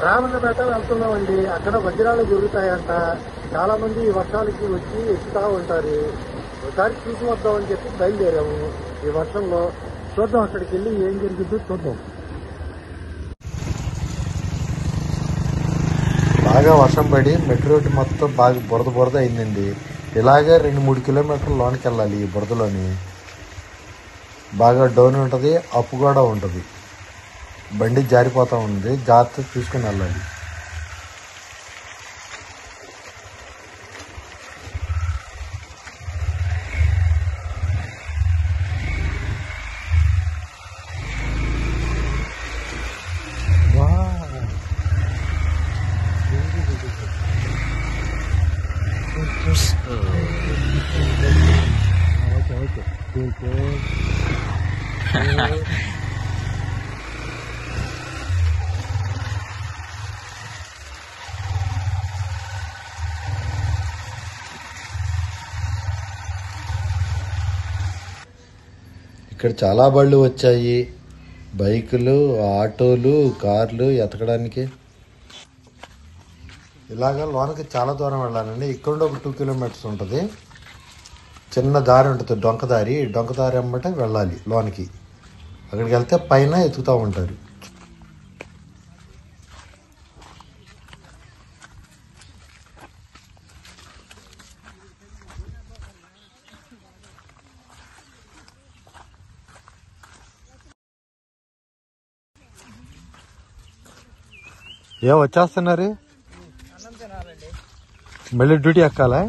రామన్నపేట వెళ్తున్నామండి. అక్కడ వజ్రాలు జరుగుతాయంట. చాలా మంది ఈ వర్షాలకి వచ్చి ఎక్కుతా ఉంటారు. ఒకసారి చూసి వద్దామని చెప్పి బయలుదేరాము. ఈ వర్షంలో చూద్దాం, అక్కడికి వెళ్ళి ఏం జరుగుతుందో చూద్దాం. బాగా వర్షం పడి మెట్రో రోడ్డు మొత్తం బాగా బురద అయిందండి. ఇలాగే 2-3 కిలోమీటర్ల లోనికి వెళ్ళాలి. ఈ బురదలోని బాగా డౌన్ ఉంటుంది, అప్పు కూడా ఉంటుంది. బండి జారిపోతూ ఉంది, జాగ్రత్త చూసుకుని వెళ్ళాలి. ఇక్కడ చాలా బళ్ళు వచ్చాయి, బైకులు, ఆటోలు, కార్లు ఎతకడానికి. ఇలాగ లోనకి చాలా దూరం వెళ్ళాలండి. ఇక్కడ ఒక 2 కిలోమీటర్స్ ఉంటుంది. చిన్న దారి ఉంటుంది, డొంక దారి అమ్మటే వెళ్ళాలి లోనికి. అక్కడికి వెళ్తే పైన ఎతుకుతూ ఉంటారు. వచ్చేస్తున్నారు, మళ్ళీ డ్యూటీ ఎక్కాలా?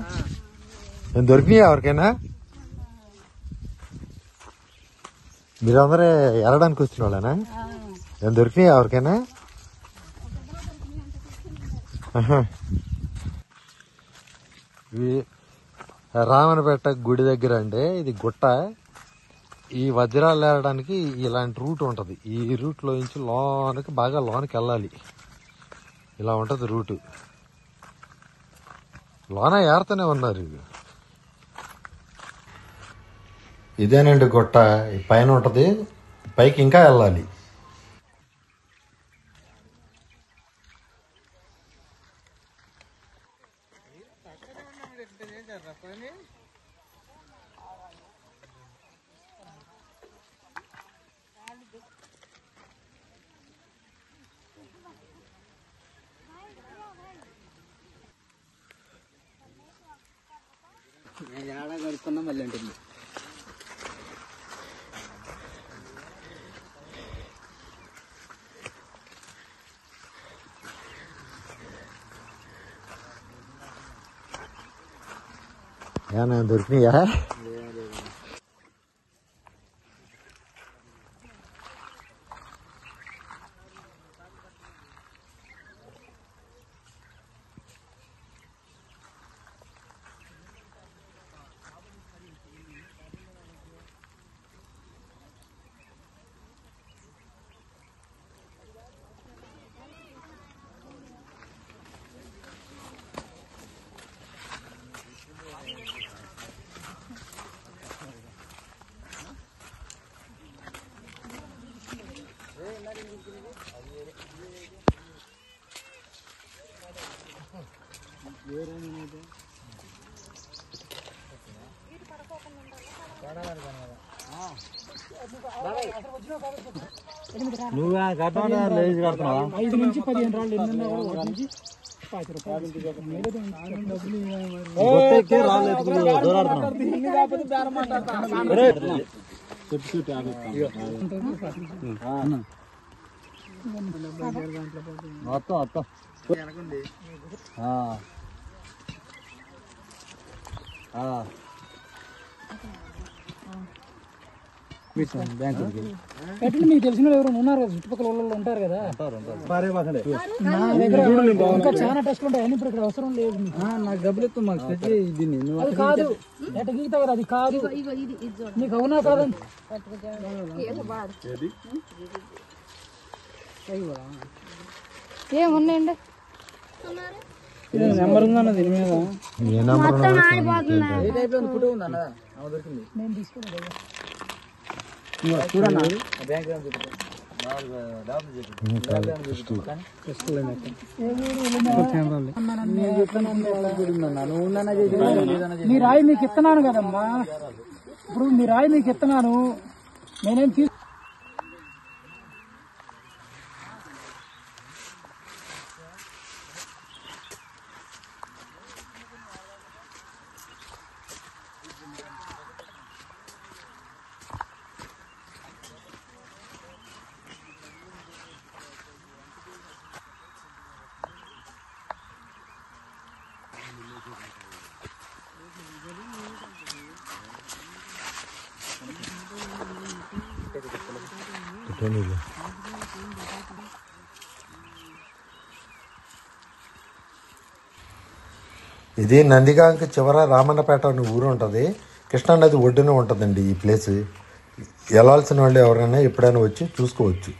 నేను దొరికినాయా ఎవరికైనా? మీరందరూ వెళ్ళడానికి వచ్చిన వాళ్ళేనా? నేను దొరికినాయా ఎవరికైనా? రామన్నపేట గుడి దగ్గర అండి, ఇది గుట్ట. ఈ వజ్రాలు ఏరడానికి ఇలాంటి రూట్ ఉంటుంది. ఈ రూట్లో నుంచి లోనకి బాగా లోనకి వెళ్ళాలి. ఇలా ఉంటుంది రూటు. లోన ఏరుతూనే ఉన్నారు. ఇదేనండి గుట్ట, పైన ఉంటుంది. పైకి ఇంకా వెళ్ళాలి. ఏడా కడుక్కున్నా మళ్ళీ ఉంటుంది. దొరికినాయా? నువ్వు కడుతున్నావా? 5 నుంచి 15 రాళ్ళు ఎన్ని నుంచి 5 రూపాయలు. మీకు తెలిసిన ఎవరు ఉన్నారు కదా, చుట్టుపక్కల వాళ్ళు ఉంటారు కదా. నా దగ్గర ఇంకా చాలా టెస్ట్లు ఉంటాయి, ఇప్పుడు ఇక్కడ అవసరం లేదు. నాకు డబ్బులు ఎత్తు, మాకు సెట్ దీన్ని. అది కాదు, ఎట్ట గీతా కదా, అది కాదు. నీకు అవునా కాదని ఏమున్నాయండి? నెంబర్ ఉందన్న దీని మీద. నేను తీసుకున్నాను చూడన్నా బ్యాంక్ మీ రాయి మీకు ఇస్తున్నాను కదమ్మా, ఇప్పుడు మీ రాయి మీకు ఇస్తున్నాను, నేనేం తీసు ఇది నందిగాంకి చివర రామన్నపేట అనే ఊరు ఉంటుంది. కృష్ణానది ఒడ్డున ఉంటుందండి ఈ ప్లేస్. వెళ్ళాల్సిన వాళ్ళు ఎవరైనా ఎప్పుడైనా వచ్చి చూసుకోవచ్చు.